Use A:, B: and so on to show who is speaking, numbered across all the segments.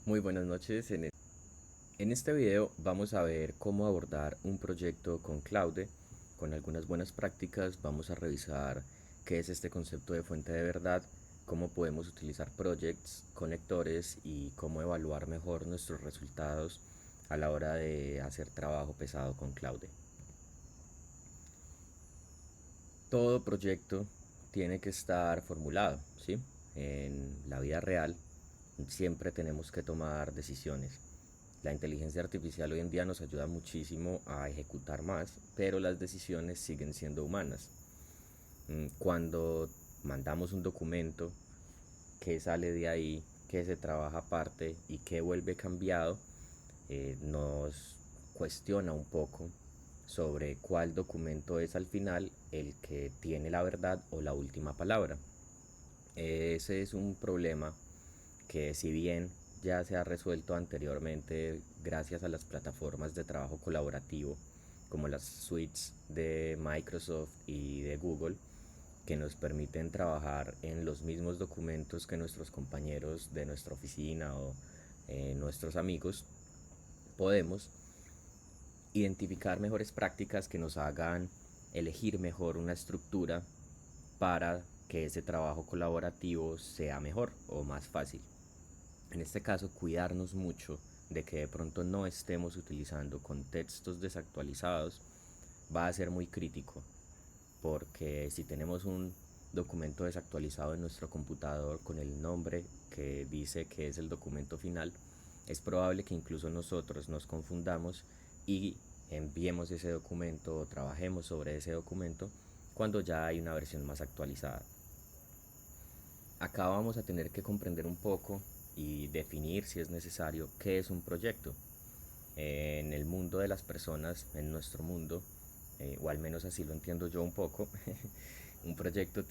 A: Muy buenas noches. En este video vamos a ver cómo abordar un proyecto con Claude. Con algunas buenas prácticas vamos a revisar qué es este concepto de fuente de verdad, cómo podemos utilizar projects, conectores y cómo evaluar mejor nuestros resultados a la hora de hacer trabajo pesado con Claude. Todo proyecto tiene que estar formulado, ¿sí? En la vida real siempre tenemos que tomar decisiones. La inteligencia artificial hoy en día nos ayuda muchísimo a ejecutar más, pero las decisiones siguen siendo humanas. Cuando mandamos un documento, qué sale de ahí, qué se trabaja aparte y qué vuelve cambiado, nos cuestiona un poco sobre cuál documento es al final el que tiene la verdad o la última palabra. Ese es un problema que, si bien ya se ha resuelto anteriormente gracias a las plataformas de trabajo colaborativo como las suites de Microsoft y de Google, que nos permiten trabajar en los mismos documentos que nuestros compañeros de nuestra oficina o nuestros amigos, podemos identificar mejores prácticas que nos hagan elegir mejor una estructura para que ese trabajo colaborativo sea mejor o más fácil. En este caso, cuidarnos mucho de que de pronto no estemos utilizando contextos desactualizados va a ser muy crítico, porque si tenemos un documento desactualizado en nuestro computador con el nombre que dice que es el documento final, es probable que incluso nosotros nos confundamos y enviemos ese documento o trabajemos sobre ese documento cuando ya hay una versión más actualizada. Acá vamos a tener que comprender un poco y definir, si es necesario, qué es un proyecto. En el mundo de las personas, en nuestro mundo, o al menos así lo entiendo yo un poco, un proyecto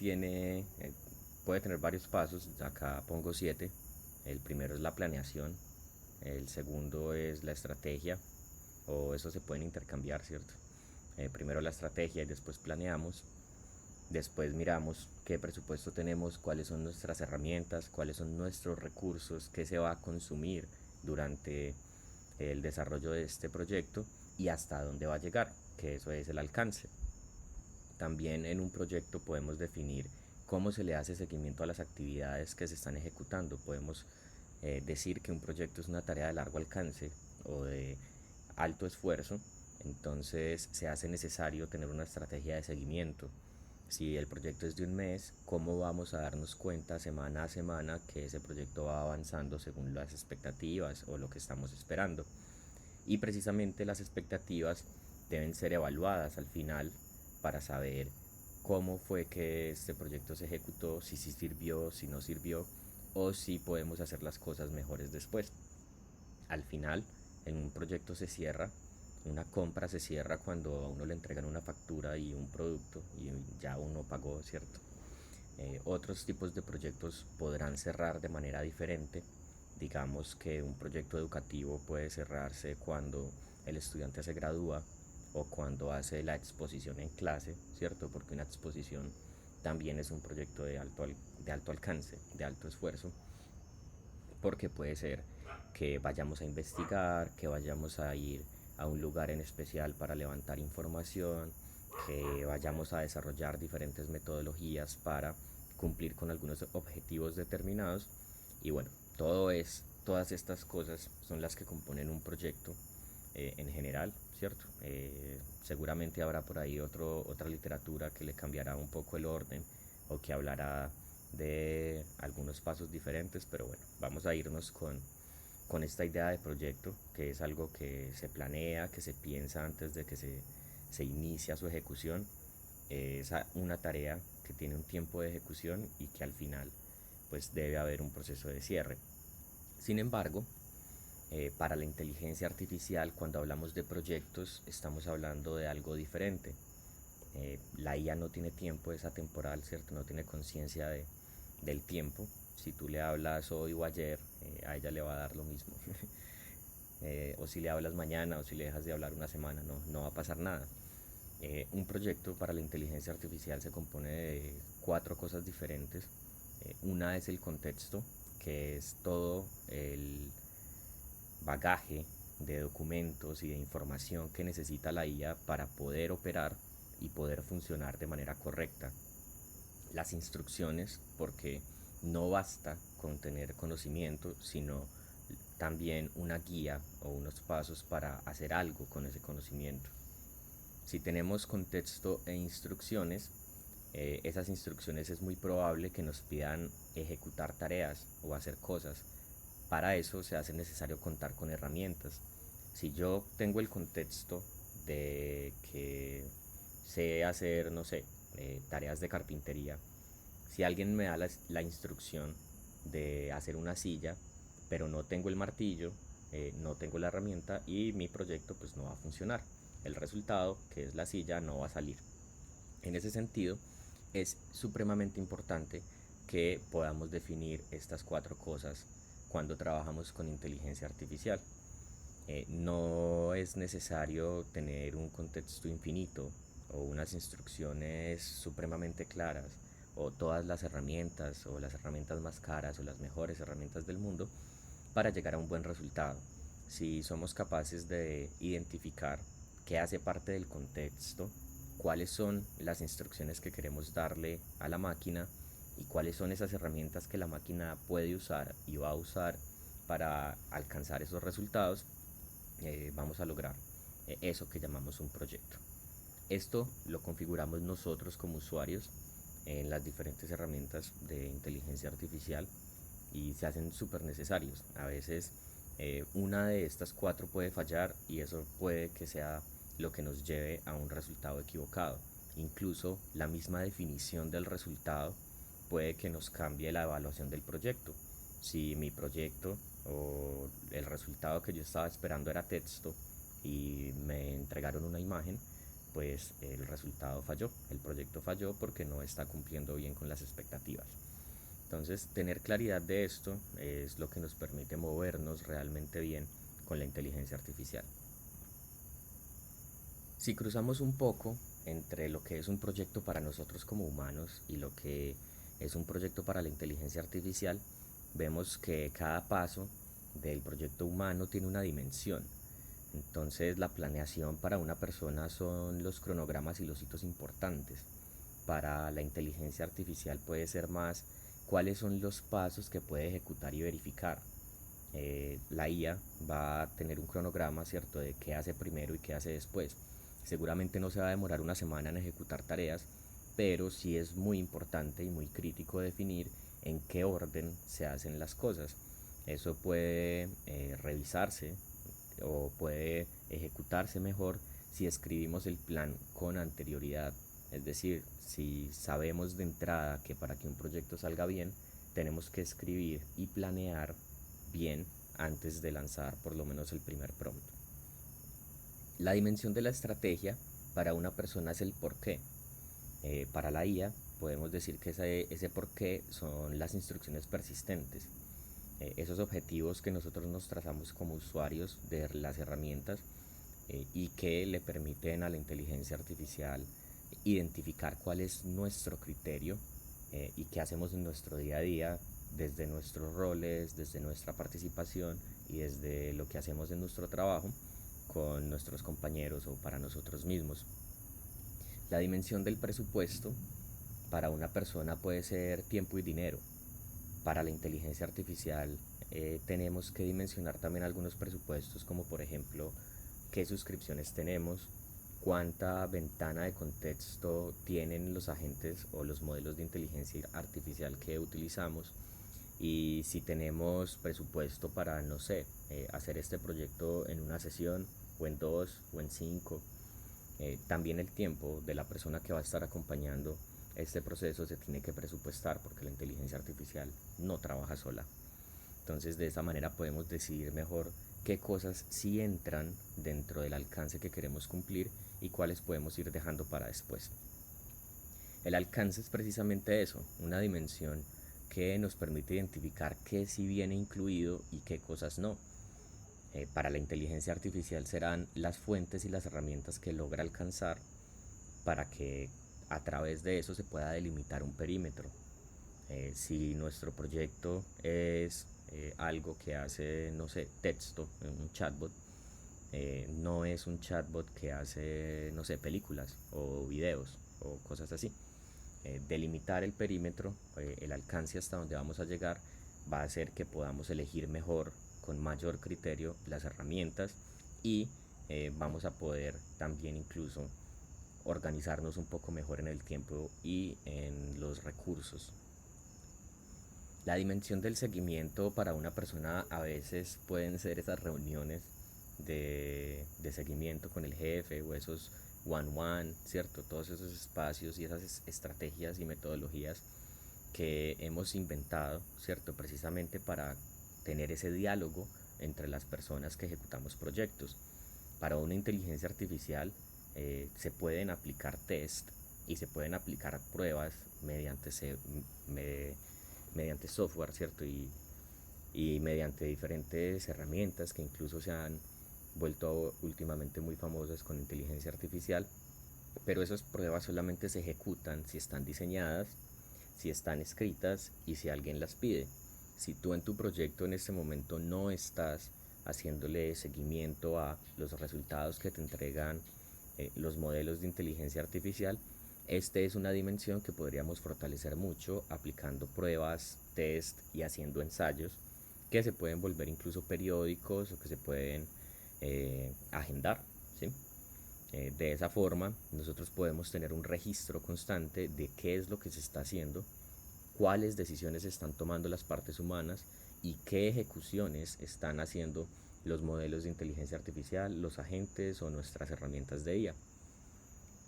A: puede tener varios pasos. Acá pongo 7. El primero es la planeación, el segundo es la estrategia, o eso se pueden intercambiar, ¿cierto? Primero la estrategia y después planeamos. Después miramos qué presupuesto tenemos, cuáles son nuestras herramientas, cuáles son nuestros recursos, qué se va a consumir durante el desarrollo de este proyecto y hasta dónde va a llegar, que eso es el alcance. También en un proyecto podemos definir cómo se le hace seguimiento a las actividades que se están ejecutando. Podemos decir que un proyecto es una tarea de largo alcance o de alto esfuerzo, entonces se hace necesario tener una estrategia de seguimiento. Si el proyecto es de un mes, ¿cómo vamos a darnos cuenta semana a semana que ese proyecto va avanzando según las expectativas o lo que estamos esperando? Y precisamente las expectativas deben ser evaluadas al final para saber cómo fue que este proyecto se ejecutó, si sí sirvió, si no sirvió, o si podemos hacer las cosas mejores después. Al final, en un proyecto se cierra, una compra se cierra cuando a uno le entregan una factura y un producto y ya uno pagó, ¿cierto? Otros tipos de proyectos podrán cerrar de manera diferente. Digamos que un proyecto educativo puede cerrarse cuando el estudiante se gradúa o cuando hace la exposición en clase, ¿cierto? Porque una exposición también es un proyecto de alto alcance, de alto esfuerzo, porque puede ser que vayamos a investigar, que vayamos a ir a un lugar en especial para levantar información, que vayamos a desarrollar diferentes metodologías para cumplir con algunos objetivos determinados. Y bueno, todas estas cosas son las que componen un proyecto en general, ¿cierto? Seguramente habrá por ahí otra literatura que le cambiará un poco el orden o que hablará de algunos pasos diferentes, pero bueno, vamos a irnos con esta idea de proyecto, que es algo que se planea, que se piensa antes de que se inicia su ejecución. Es una tarea que tiene un tiempo de ejecución y que al final pues debe haber un proceso de cierre. Sin embargo, para la inteligencia artificial, cuando hablamos de proyectos, estamos hablando de algo diferente. La IA no tiene tiempo, es atemporal, ¿cierto? No tiene conciencia del tiempo. Si tú le hablas hoy o ayer, a ella le va a dar lo mismo. O si le hablas mañana o si le dejas de hablar una semana, no va a pasar nada. Un proyecto para la inteligencia artificial se compone de 4 cosas diferentes. Una es el contexto, que es todo bagaje de documentos y de información que necesita la IA para poder operar y poder funcionar de manera correcta. Las instrucciones, porque no basta con tener conocimiento, sino también una guía o unos pasos para hacer algo con ese conocimiento. Si tenemos contexto e instrucciones, esas instrucciones es muy probable que nos pidan ejecutar tareas o hacer cosas. Para eso se hace necesario contar con herramientas. Si yo tengo el contexto de que sé hacer, no sé, tareas de carpintería, si alguien me da la instrucción de hacer una silla, pero no tengo el martillo, no tengo la herramienta y mi proyecto pues no va a funcionar. El resultado, que es la silla, no va a salir. En ese sentido, es supremamente importante que podamos definir estas cuatro cosas cuando trabajamos con inteligencia artificial. No es necesario tener un contexto infinito o unas instrucciones supremamente claras o todas las herramientas o las herramientas más caras o las mejores herramientas del mundo para llegar a un buen resultado. Si somos capaces de identificar qué hace parte del contexto, cuáles son las instrucciones que queremos darle a la máquina y cuáles son esas herramientas que la máquina puede usar y va a usar para alcanzar esos resultados, vamos a lograr eso que llamamos un proyecto. Esto lo configuramos nosotros como usuarios en las diferentes herramientas de inteligencia artificial y se hacen súper necesarios. A veces una de estas cuatro puede fallar y eso puede que sea lo que nos lleve a un resultado equivocado. Incluso la misma definición del resultado puede que nos cambie la evaluación del proyecto. Si mi proyecto o el resultado que yo estaba esperando era texto y me entregaron una imagen, pues el resultado falló, el proyecto falló porque no está cumpliendo bien con las expectativas. Entonces, tener claridad de esto es lo que nos permite movernos realmente bien con la inteligencia artificial. Si cruzamos un poco entre lo que es un proyecto para nosotros como humanos y lo que es un proyecto para la inteligencia artificial, vemos que cada paso del proyecto humano tiene una dimensión. Entonces, la planeación para una persona son los cronogramas y los hitos importantes. Para la inteligencia artificial puede ser más cuáles son los pasos que puede ejecutar y verificar. La IA va a tener un cronograma, ¿cierto?, de qué hace primero y qué hace después. Seguramente no se va a demorar una semana en ejecutar tareas, pero sí es muy importante y muy crítico definir en qué orden se hacen las cosas. Eso puede revisarse o puede ejecutarse mejor si escribimos el plan con anterioridad. Es decir, si sabemos de entrada que para que un proyecto salga bien, tenemos que escribir y planear bien antes de lanzar por lo menos el primer prompt. La dimensión de la estrategia para una persona es el porqué. Para la IA podemos decir que ese porqué son las instrucciones persistentes. Esos objetivos que nosotros nos trazamos como usuarios de las herramientas y que le permiten a la inteligencia artificial identificar cuál es nuestro criterio y qué hacemos en nuestro día a día desde nuestros roles, desde nuestra participación y desde lo que hacemos en nuestro trabajo con nuestros compañeros o para nosotros mismos. La dimensión del presupuesto para una persona puede ser tiempo y dinero. Para la inteligencia artificial tenemos que dimensionar también algunos presupuestos, como por ejemplo qué suscripciones tenemos, cuánta ventana de contexto tienen los agentes o los modelos de inteligencia artificial que utilizamos y si tenemos presupuesto para, no sé, hacer este proyecto en una sesión o en dos o en cinco. También el tiempo de la persona que va a estar acompañando este proceso se tiene que presupuestar porque la inteligencia artificial no trabaja sola. Entonces de esa manera podemos decidir mejor qué cosas sí entran dentro del alcance que queremos cumplir y cuáles podemos ir dejando para después. El alcance es precisamente eso, una dimensión que nos permite identificar qué sí viene incluido y qué cosas no. Para la inteligencia artificial serán las fuentes y las herramientas que logra alcanzar para que a través de eso se pueda delimitar un perímetro. Si nuestro proyecto es algo que hace, no sé, texto, un chatbot, no es un chatbot que hace, no sé, películas o videos o cosas así. Delimitar el perímetro, el alcance hasta donde vamos a llegar, va a hacer que podamos elegir mejor, con mayor criterio, las herramientas y vamos a poder también incluso organizarnos un poco mejor en el tiempo y en los recursos. La dimensión del seguimiento para una persona a veces pueden ser esas reuniones de seguimiento con el jefe o esos one-one, ¿cierto? Todos esos espacios y esas estrategias y metodologías que hemos inventado, ¿cierto? Precisamente para tener ese diálogo entre las personas que ejecutamos proyectos. Para una inteligencia artificial se pueden aplicar test y se pueden aplicar pruebas me- mediante software, ¿cierto? Y mediante diferentes herramientas que incluso se han vuelto últimamente muy famosas con inteligencia artificial, pero esas pruebas solamente se ejecutan si están diseñadas, si están escritas y si alguien las pide. Si tú en tu proyecto en este momento no estás haciéndole seguimiento a los resultados que te entregan los modelos de inteligencia artificial, este es una dimensión que podríamos fortalecer mucho aplicando pruebas, test y haciendo ensayos que se pueden volver incluso periódicos o que se pueden agendar, ¿sí? De esa forma, nosotros podemos tener un registro constante de qué es lo que se está haciendo, cuáles decisiones están tomando las partes humanas y qué ejecuciones están haciendo los modelos de inteligencia artificial, los agentes o nuestras herramientas de IA.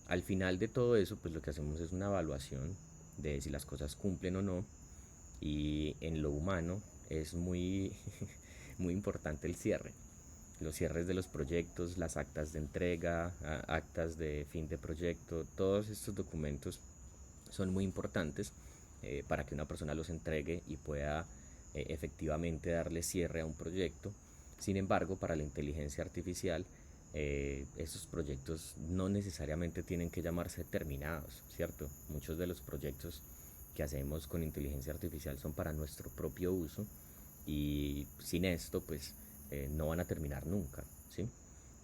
A: Al final de todo eso, pues lo que hacemos es una evaluación de si las cosas cumplen o no, y en lo humano es muy, muy importante el cierre. Los cierres de los proyectos, las actas de entrega, actas de fin de proyecto, todos estos documentos son muy importantes para que una persona los entregue y pueda efectivamente darle cierre a un proyecto. Sin embargo, para la inteligencia artificial, estos proyectos no necesariamente tienen que llamarse terminados, ¿cierto? Muchos de los proyectos que hacemos con inteligencia artificial son para nuestro propio uso y sin esto, pues no van a terminar nunca, ¿sí?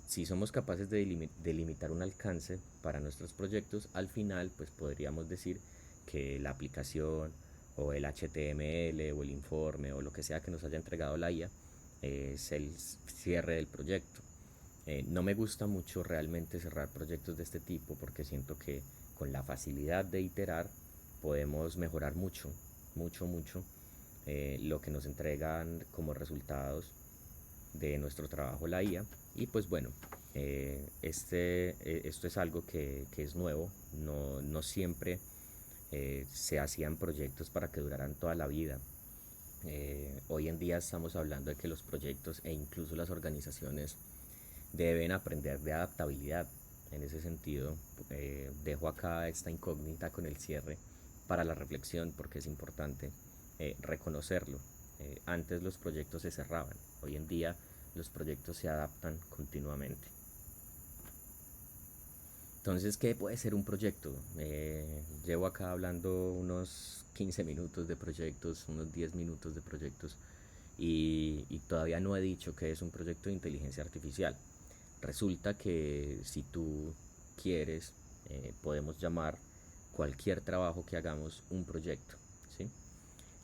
A: Si somos capaces de delimitar un alcance para nuestros proyectos, al final pues podríamos decir que la aplicación o el HTML o el informe o lo que sea que nos haya entregado la IA es el cierre del proyecto. No me gusta mucho realmente cerrar proyectos de este tipo porque siento que con la facilidad de iterar podemos mejorar mucho, mucho, mucho lo que nos entregan como resultados de nuestro trabajo la IA. Y pues bueno, esto es algo que es nuevo, no siempre se hacían proyectos para que duraran toda la vida. Hoy en día estamos hablando de que los proyectos e incluso las organizaciones deben aprender de adaptabilidad. En ese sentido, dejo acá esta incógnita con el cierre para la reflexión porque es importante reconocerlo. Antes los proyectos se cerraban, hoy en día los proyectos se adaptan continuamente. Entonces, ¿qué puede ser un proyecto? Llevo acá hablando unos 15 minutos de proyectos, unos 10 minutos de proyectos y todavía no he dicho qué es un proyecto de inteligencia artificial. Resulta que si tú quieres, podemos llamar cualquier trabajo que hagamos un proyecto, ¿sí?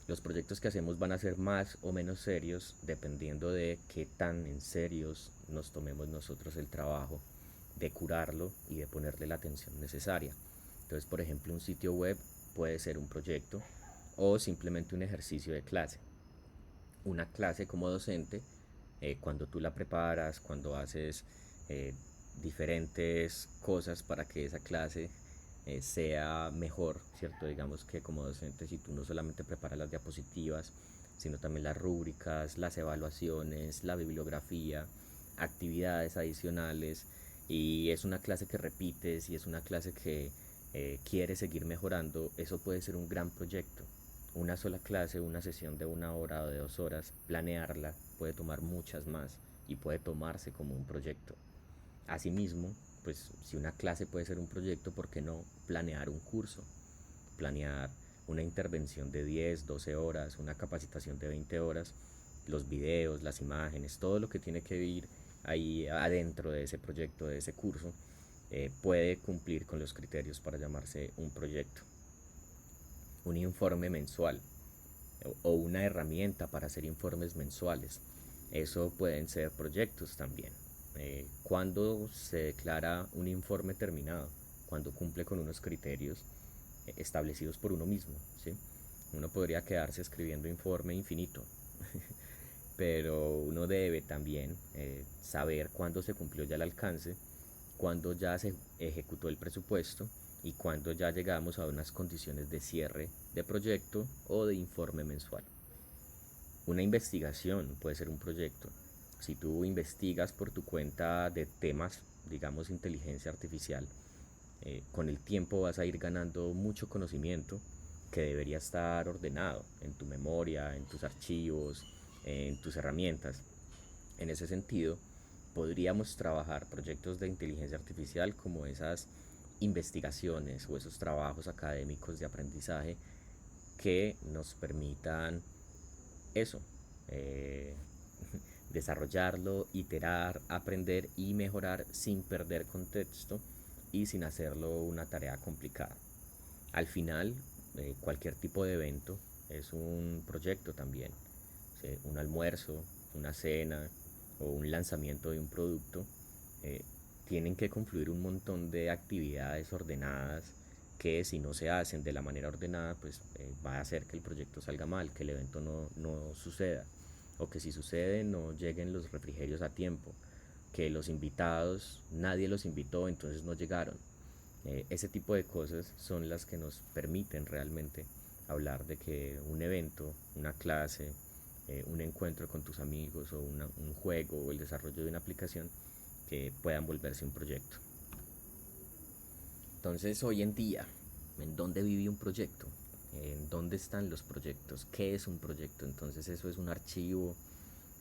A: Los proyectos que hacemos van a ser más o menos serios dependiendo de qué tan en serios nos tomemos nosotros el trabajo de curarlo y de ponerle la atención necesaria. Entonces, por ejemplo, un sitio web puede ser un proyecto o simplemente un ejercicio de clase. Una clase como docente, cuando tú la preparas, cuando haces eh, diferentes cosas para que esa clase sea mejor, ¿cierto? Digamos que como docente, si tú no solamente preparas las diapositivas, sino también las rúbricas, las evaluaciones, la bibliografía, actividades adicionales, y es una clase que repites y es una clase que quieres seguir mejorando, eso puede ser un gran proyecto. Una sola clase, una sesión de 1 hora o de 2 horas, planearla puede tomar muchas más y puede tomarse como un proyecto. Asimismo, pues si una clase puede ser un proyecto, ¿por qué no planear un curso? Planear una intervención de 10, 12 horas, una capacitación de 20 horas, los videos, las imágenes, todo lo que tiene que ir ahí adentro de ese proyecto, de ese curso, puede cumplir con los criterios para llamarse un proyecto. Un informe mensual o una herramienta para hacer informes mensuales. Eso pueden ser proyectos también. Cuando se declara un informe terminado, cuando cumple con unos criterios establecidos por uno mismo, ¿sí? Uno podría quedarse escribiendo informe infinito, pero uno debe también saber cuándo se cumplió ya el alcance, cuándo ya se ejecutó el presupuesto y cuándo ya llegamos a unas condiciones de cierre de proyecto o de informe mensual. Una investigación puede ser un proyecto. Si tú investigas por tu cuenta de temas, digamos inteligencia artificial, con el tiempo vas a ir ganando mucho conocimiento que debería estar ordenado en tu memoria, en tus archivos, en tus herramientas. En ese sentido, podríamos trabajar proyectos de inteligencia artificial como esas investigaciones o esos trabajos académicos de aprendizaje que nos permitan eso, eh, desarrollarlo, iterar, aprender y mejorar sin perder contexto y sin hacerlo una tarea complicada. Al final, cualquier tipo de evento es un proyecto también. ¿Sí? Un almuerzo, una cena o un lanzamiento de un producto, eh, tienen que confluir un montón de actividades ordenadas que si no se hacen de la manera ordenada, pues va a hacer que el proyecto salga mal, que el evento no suceda, o que si sucede no lleguen los refrigerios a tiempo, que los invitados, nadie los invitó, entonces no llegaron. Ese tipo de cosas son las que nos permiten realmente hablar de que un evento, una clase, un encuentro con tus amigos o un juego o el desarrollo de una aplicación que puedan volverse un proyecto. Entonces, hoy en día, ¿en dónde vive un proyecto? ¿En dónde están los proyectos? ¿Qué es un proyecto? Entonces, eso es un archivo,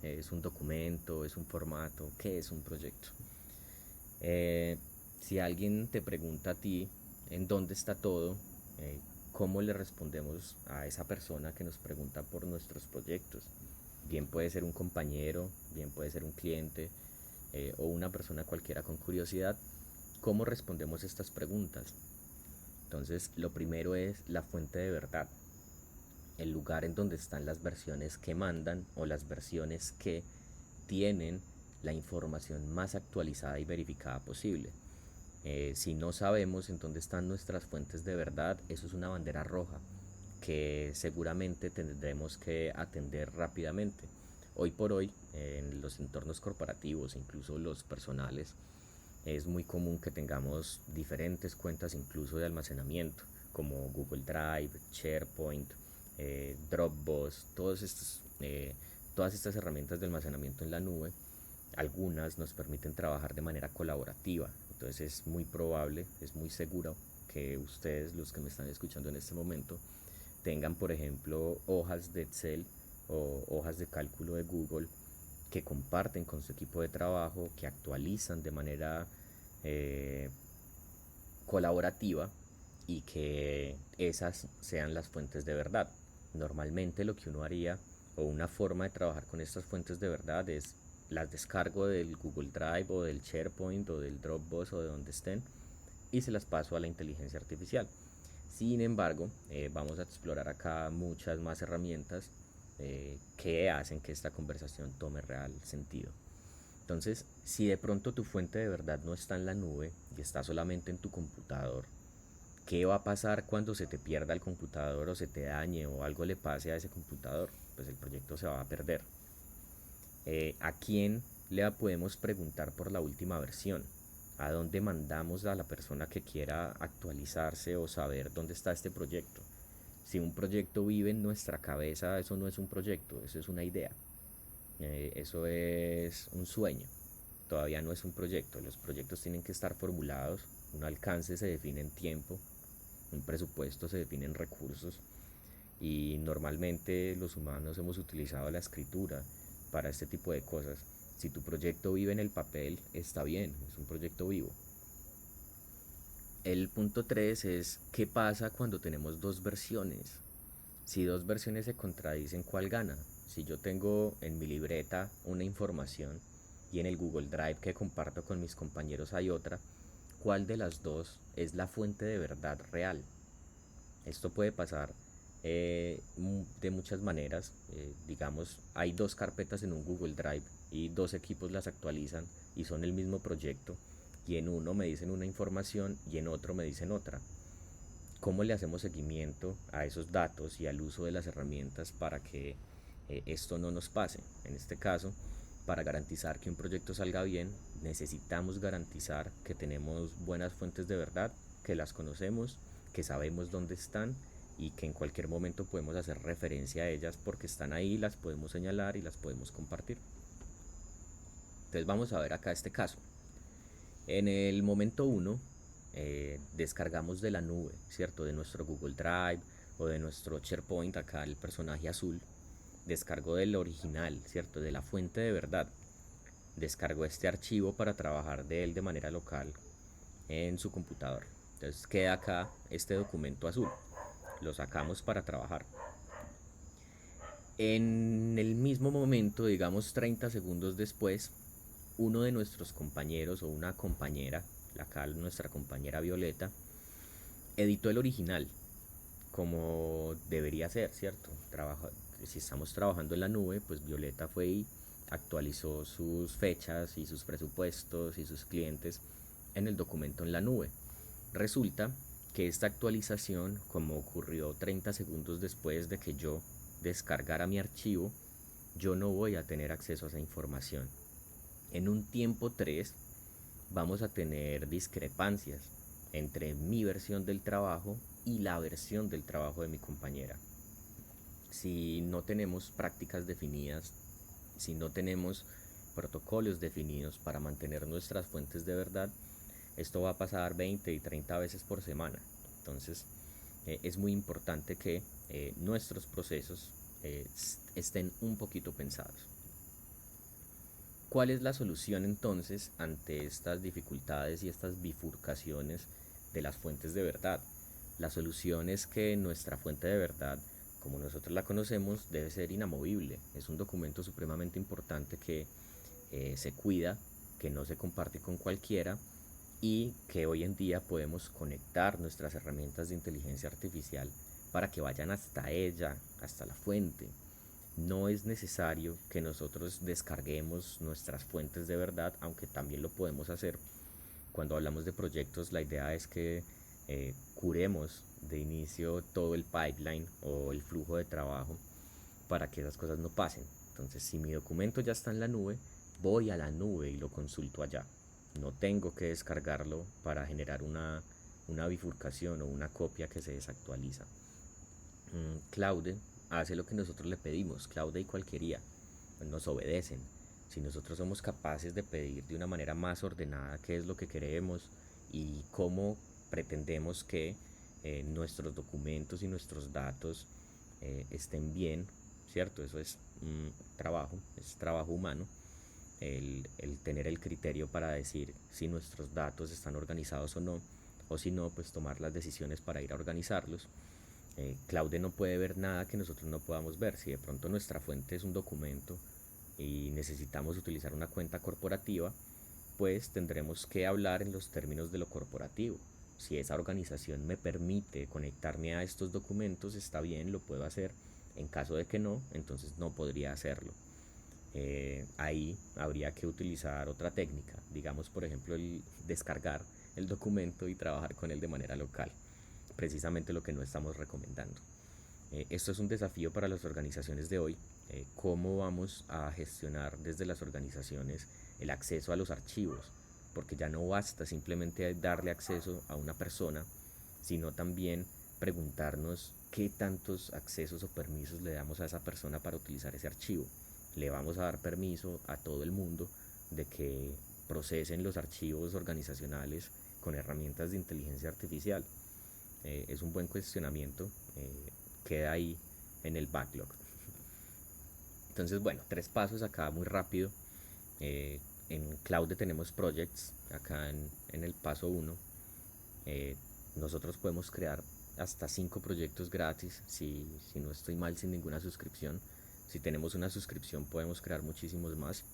A: es un documento, es un formato. ¿Qué es un proyecto? Eh, si alguien te pregunta a ti en dónde está todo, ¿cómo le respondemos a esa persona que nos pregunta por nuestros proyectos? Bien puede ser un compañero, bien puede ser un cliente o una persona cualquiera con curiosidad. ¿Cómo respondemos estas preguntas? Entonces, lo primero es la fuente de verdad, el lugar en donde están las versiones que mandan o las versiones que tienen la información más actualizada y verificada posible. Si no sabemos en dónde están nuestras fuentes de verdad, eso es una bandera roja que seguramente tendremos que atender rápidamente. Hoy por hoy, en los entornos corporativos, incluso los personales, es muy común que tengamos diferentes cuentas incluso de almacenamiento, como Google Drive, SharePoint, Dropbox, todas estas herramientas de almacenamiento en la nube. Algunas nos permiten trabajar de manera colaborativa, entonces es muy probable, es muy seguro que ustedes, los que me están escuchando en este momento, tengan por ejemplo hojas de Excel o hojas de cálculo de Google que comparten con su equipo de trabajo, que actualizan de manera eh, colaborativa y que esas sean las fuentes de verdad. Normalmente lo que uno haría o una forma de trabajar con estas fuentes de verdad es las descargo del Google Drive o del SharePoint o del Dropbox o de donde estén y se las paso a la inteligencia artificial. Sin embargo, vamos a explorar acá muchas más herramientas que hacen que esta conversación tome real sentido. Entonces, si de pronto tu fuente de verdad no está en la nube y está solamente en tu computador, ¿qué va a pasar cuando se te pierda el computador o se te dañe o algo le pase a ese computador? Pues el proyecto se va a perder. ¿A quién le podemos preguntar por la última versión? ¿A dónde mandamos a la persona que quiera actualizarse o saber dónde está este proyecto? Si un proyecto vive en nuestra cabeza, eso no es un proyecto, eso es una idea. Eso es un sueño, todavía no es un proyecto. Los proyectos tienen que estar formulados, un alcance se define en tiempo, un presupuesto se define en recursos y normalmente los humanos hemos utilizado la escritura para este tipo de cosas. Si tu proyecto vive en el papel, está bien, es un proyecto vivo. El punto 3 es qué pasa cuando tenemos dos versiones. Si dos versiones se contradicen, ¿cuál gana? Si yo tengo en mi libreta una información y en el Google Drive que comparto con mis compañeros hay otra, ¿cuál de las dos es la fuente de verdad real? Esto puede pasar de muchas maneras. Digamos, hay dos carpetas en un Google Drive y dos equipos las actualizan y son el mismo proyecto, y en uno me dicen una información y en otro me dicen otra. ¿Cómo le hacemos seguimiento a esos datos y al uso de las herramientas para que esto no nos pase? En este caso, para garantizar que un proyecto salga bien, necesitamos garantizar que tenemos buenas fuentes de verdad, que las conocemos, que sabemos dónde están y que en cualquier momento podemos hacer referencia a ellas porque están ahí, las podemos señalar y las podemos compartir. Entonces vamos a ver acá este caso. En el momento uno descargamos de la nube, ¿cierto? De nuestro Google Drive o de nuestro SharePoint, acá el personaje azul, descargó del original, ¿cierto? De la fuente de verdad. Descargó este archivo para trabajar de él de manera local en su computador. Entonces queda acá este documento azul. Lo sacamos para trabajar. En el mismo momento, digamos 30 segundos después, uno de nuestros compañeros o una compañera, acá nuestra compañera Violeta, editó el original como debería ser, ¿cierto? Si estamos trabajando en la nube, pues Violeta fue y actualizó sus fechas y sus presupuestos y sus clientes en el documento en la nube. Resulta que esta actualización, como ocurrió 30 segundos después de que yo descargara mi archivo, yo no voy a tener acceso a esa información. En un tiempo 3 vamos a tener discrepancias entre mi versión del trabajo y la versión del trabajo de mi compañera. Si no tenemos prácticas definidas, si no tenemos protocolos definidos para mantener nuestras fuentes de verdad, esto va a pasar 20 y 30 veces por semana. Entonces es muy importante que nuestros procesos estén un poquito pensados. ¿Cuál es la solución entonces ante estas dificultades y estas bifurcaciones de las fuentes de verdad? La solución es que nuestra fuente de verdad, como nosotros la conocemos, debe ser inamovible. Es un documento supremamente importante que se cuida, que no se comparte con cualquiera y que hoy en día podemos conectar nuestras herramientas de inteligencia artificial para que vayan hasta ella, hasta la fuente. No es necesario que nosotros descarguemos nuestras fuentes de verdad, aunque también lo podemos hacer. Cuando hablamos de proyectos, la idea es que curemos de inicio todo el pipeline o el flujo de trabajo para que esas cosas no pasen. Entonces, si mi documento ya está en la nube, voy a la nube y lo consulto allá. No tengo que descargarlo para generar una bifurcación o una copia que se desactualiza. Claude hace lo que nosotros le pedimos. Claude y cualquiera nos obedecen. Si nosotros somos capaces de pedir de una manera más ordenada qué es lo que queremos y cómo pretendemos que nuestros documentos y nuestros datos estén bien, ¿cierto? Eso es es trabajo humano, el tener el criterio para decir si nuestros datos están organizados o si no, pues tomar las decisiones para ir a organizarlos. Claude no puede ver nada que nosotros no podamos ver. Si de pronto nuestra fuente es un documento y necesitamos utilizar una cuenta corporativa, pues tendremos que hablar en los términos de lo corporativo. Si esa organización me permite conectarme a estos documentos, está bien, lo puedo hacer. En caso de que no, entonces no podría hacerlo. Ahí habría que utilizar otra técnica, digamos por ejemplo el descargar el documento y trabajar con él de manera local, precisamente lo que no estamos recomendando. Esto es un desafío para las organizaciones de hoy. ¿Cómo vamos a gestionar desde las organizaciones el acceso a los archivos? Porque ya no basta simplemente darle acceso a una persona, sino también preguntarnos qué tantos accesos o permisos le damos a esa persona para utilizar ese archivo. Le vamos a dar permiso a todo el mundo de que procesen los archivos organizacionales con herramientas de inteligencia artificial. Es un buen cuestionamiento, queda ahí en el backlog. Entonces, bueno, 3 pasos acá muy rápido. En Cloud tenemos projects, acá en el paso 1. Nosotros podemos crear hasta 5 proyectos gratis, si no estoy mal, sin ninguna suscripción. Si tenemos una suscripción podemos crear muchísimos más.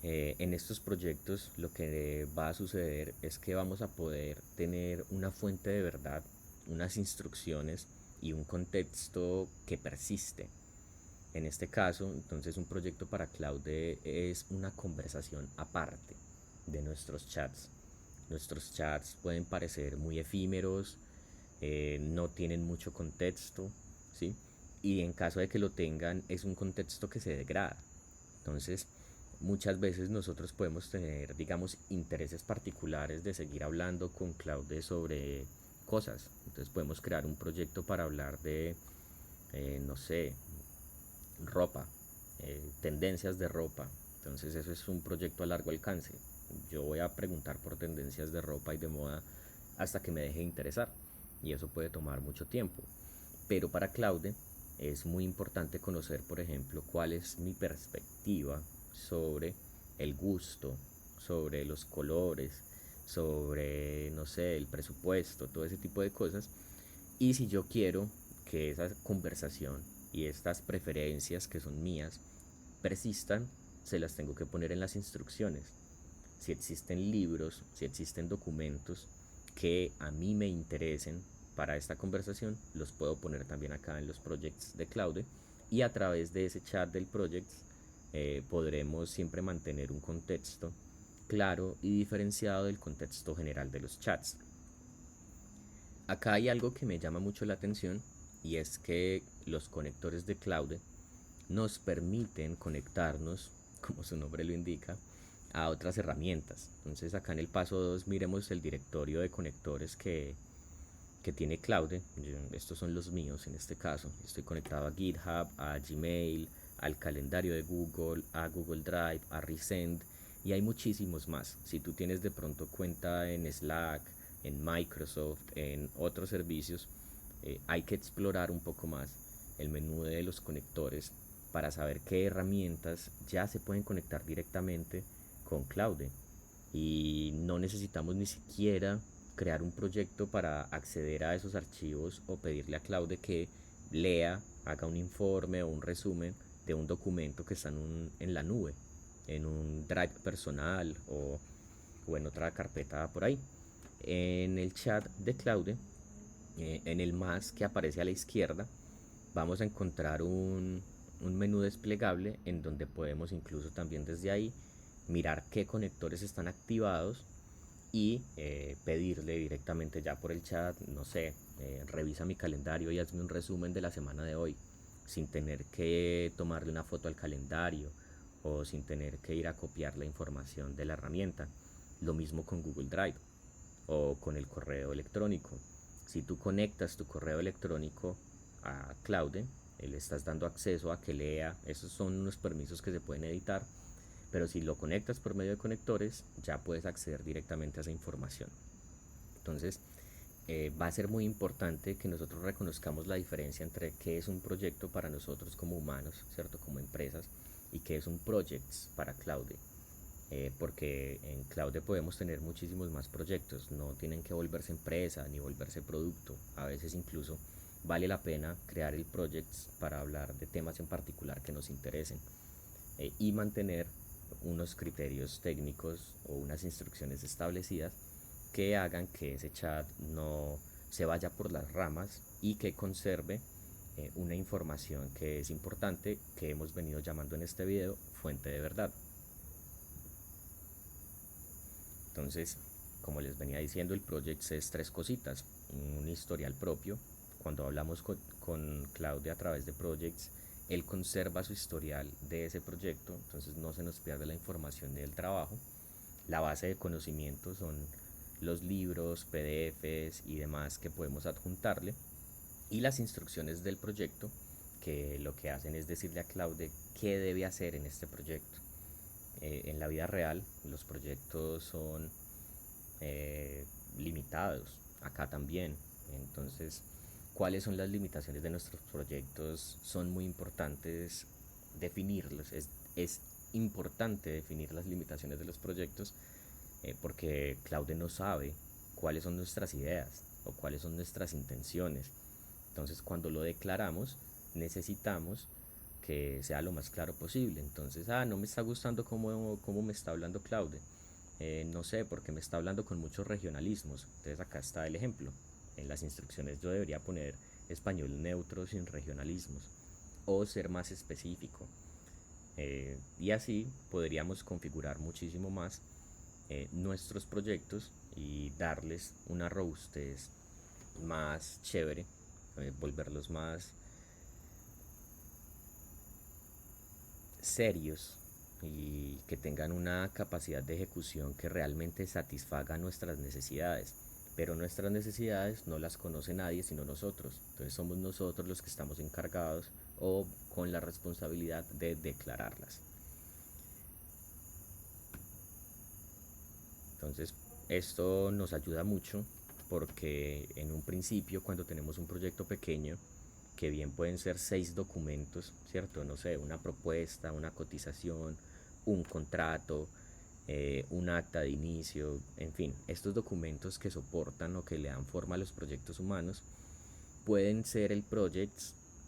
A: En estos proyectos lo que va a suceder es que vamos a poder tener una fuente de verdad, unas instrucciones y un contexto que persiste. En este caso, entonces un proyecto para Claude es una conversación aparte de nuestros chats. Nuestros chats pueden parecer muy efímeros, no tienen mucho contexto, ¿sí? Y en caso de que lo tengan, es un contexto que se degrada. Entonces, muchas veces nosotros podemos tener, digamos, intereses particulares de seguir hablando con Claude sobre cosas. Entonces podemos crear un proyecto para hablar de, no sé, ropa, tendencias de ropa. Entonces eso es un proyecto a largo alcance. Yo voy a preguntar por tendencias de ropa y de moda hasta que me deje de interesar. Y eso puede tomar mucho tiempo. Pero para Claude es muy importante conocer, por ejemplo, cuál es mi perspectiva sobre el gusto, sobre los colores, sobre, no sé, el presupuesto, todo ese tipo de cosas. Y si yo quiero que esa conversación y estas preferencias que son mías persistan, se las tengo que poner en las instrucciones. Si existen libros, si existen documentos que a mí me interesen para esta conversación, los puedo poner también acá en los projects de Claude, y a través de ese chat del project podremos siempre mantener un contexto claro y diferenciado del contexto general de los chats. Acá hay algo que me llama mucho la atención, y es que los conectores de Claude nos permiten conectarnos, como su nombre lo indica, a otras herramientas. Entonces acá en el paso 2 miremos el directorio de conectores que tiene Claude. Estos son los míos en este caso. Estoy conectado a GitHub, a Gmail, al calendario de Google, a Google Drive, a Resend, y hay muchísimos más. Si tú tienes de pronto cuenta en Slack, en Microsoft, en otros servicios, hay que explorar un poco más el menú de los conectores para saber qué herramientas ya se pueden conectar directamente con Claude, y no necesitamos ni siquiera crear un proyecto para acceder a esos archivos o pedirle a Claude que lea, haga un informe o un resumen de un documento que está en la nube, en un drive personal o en otra carpeta por ahí. En el chat de Claude, en el más que aparece a la izquierda, vamos a encontrar un menú desplegable en donde podemos incluso también desde ahí mirar qué conectores están activados y pedirle directamente ya por el chat, no sé, revisa mi calendario y hazme un resumen de la semana de hoy, sin tener que tomarle una foto al calendario o sin tener que ir a copiar la información de la herramienta. Lo mismo con Google Drive o con el correo electrónico. Si tú conectas tu correo electrónico a Claude, le estás dando acceso a que lea. Esos son unos permisos que se pueden editar, pero si lo conectas por medio de conectores, ya puedes acceder directamente a esa información. Entonces, va a ser muy importante que nosotros reconozcamos la diferencia entre qué es un proyecto para nosotros como humanos, ¿cierto? Como empresas, y qué es un project para Claude. Porque en Claude podemos tener muchísimos más proyectos, no tienen que volverse empresa ni volverse producto. A veces incluso vale la pena crear el project para hablar de temas en particular que nos interesen, y mantener unos criterios técnicos o unas instrucciones establecidas que hagan que ese chat no se vaya por las ramas y que conserve una información que es importante, que hemos venido llamando en este video fuente de verdad. Entonces, como les venía diciendo, el project es tres cositas: un historial propio. Cuando hablamos con Claudia a través de projects, él conserva su historial de ese proyecto, entonces no se nos pierde la información del trabajo. La base de conocimientos son los libros, PDFs y demás que podemos adjuntarle, y las instrucciones del proyecto, que lo que hacen es decirle a Claude qué debe hacer en este proyecto. En la vida real los proyectos son eh, limitados, acá también. Entonces, cuáles son las limitaciones de nuestros proyectos son muy importantes definirlos. Es importante definir las limitaciones de los proyectos, porque Claude no sabe cuáles son nuestras ideas o cuáles son nuestras intenciones. Entonces, cuando lo declaramos, necesitamos que sea lo más claro posible. Entonces, no me está gustando cómo me está hablando Claude. No sé, porque me está hablando con muchos regionalismos. Entonces acá está el ejemplo. En las instrucciones yo debería poner español neutro sin regionalismos o ser más específico. Y así podríamos configurar muchísimo más nuestros proyectos y darles una robustez más chévere, volverlos más serios y que tengan una capacidad de ejecución que realmente satisfaga nuestras necesidades. Pero nuestras necesidades no las conoce nadie sino nosotros. Entonces somos nosotros los que estamos encargados o con la responsabilidad de declararlas. Entonces esto nos ayuda mucho porque en un principio, cuando tenemos un proyecto pequeño, que bien pueden ser 6 documentos, ¿cierto? No sé, una propuesta, una cotización, un contrato, un acta de inicio, en fin, estos documentos que soportan o que le dan forma a los proyectos humanos pueden ser el project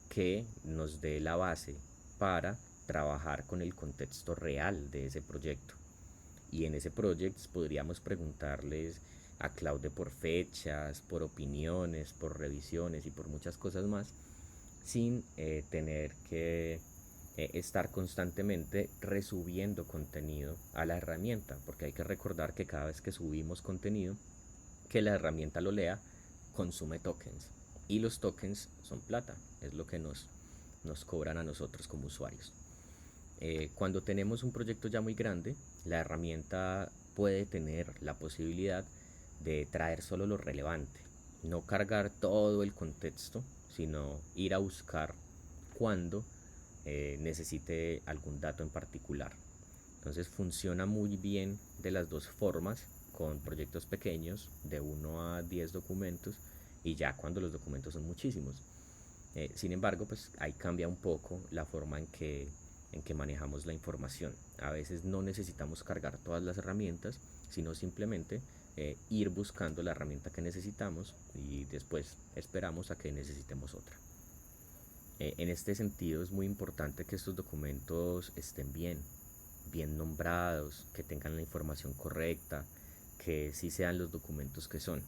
A: que nos dé la base para trabajar con el contexto real de ese proyecto. Y en ese project podríamos preguntarles a Claude por fechas, por opiniones, por revisiones y por muchas cosas más, sin tener que estar constantemente resubiendo contenido a la herramienta, porque hay que recordar que cada vez que subimos contenido, que la herramienta lo lea, consume tokens. Y los tokens son plata, es lo que nos cobran a nosotros como usuarios. Cuando tenemos un proyecto ya muy grande, la herramienta puede tener la posibilidad de traer solo lo relevante, no cargar todo el contexto, sino ir a buscar cuando necesite algún dato en particular. Entonces funciona muy bien de las dos formas, con proyectos pequeños de 1 a 10 documentos y ya cuando los documentos son muchísimos. Sin embargo, pues ahí cambia un poco la forma en que manejamos la información. A veces no necesitamos cargar todas las herramientas, sino simplemente ir buscando la herramienta que necesitamos y después esperamos a que necesitemos otra. En este sentido es muy importante que estos documentos estén bien nombrados, que tengan la información correcta, que sí sean los documentos que son.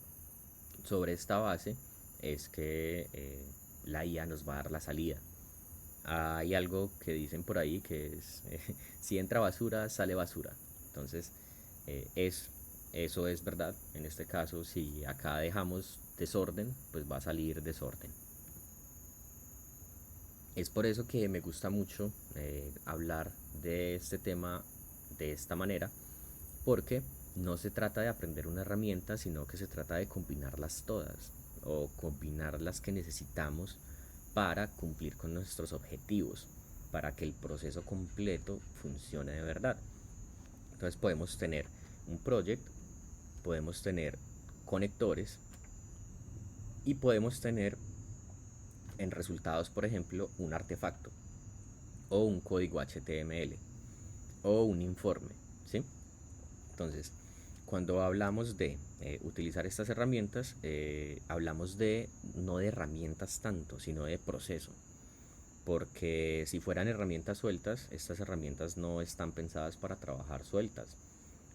A: Sobre esta base es que la IA nos va a dar la salida. Hay algo que dicen por ahí que es, si entra basura, sale basura. Entonces, eso es verdad. En este caso, si acá dejamos desorden, pues va a salir desorden. Es por eso que me gusta mucho hablar de este tema de esta manera, porque no se trata de aprender una herramienta, sino que se trata de combinarlas todas o combinar las que necesitamos para cumplir con nuestros objetivos, para que el proceso completo funcione de verdad. Entonces podemos tener un project, podemos tener conectores y podemos tener en resultados, por ejemplo, un artefacto o un código HTML o un informe, ¿sí? Entonces, cuando hablamos de utilizar estas herramientas, hablamos de no de herramientas tanto, sino de proceso. Porque si fueran herramientas sueltas, estas herramientas no están pensadas para trabajar sueltas.